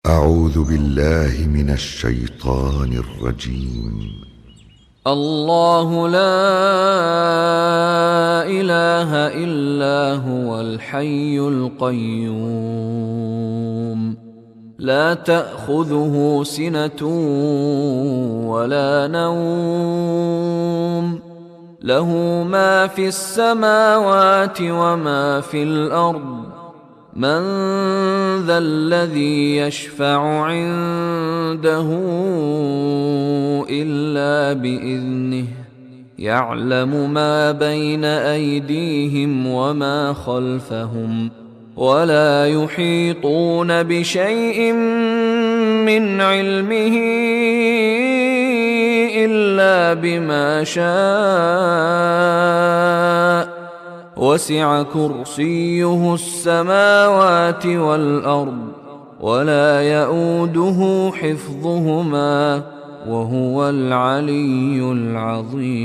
أعوذ بالله من الشيطان الرجيم. الله لا إله إلا هو الحي القيوم لا تأخذه سنة ولا نوم له ما في السماوات وما في الأرض من ذا الذي يشفع عنده إلا بإذنه يعلم ما بين أيديهم وما خلفهم ولا يحيطون بشيء من علمه إلا بما شاء وسع كرسيه السماوات والأرض ولا يئوده حفظهما وهو العلي العظيم.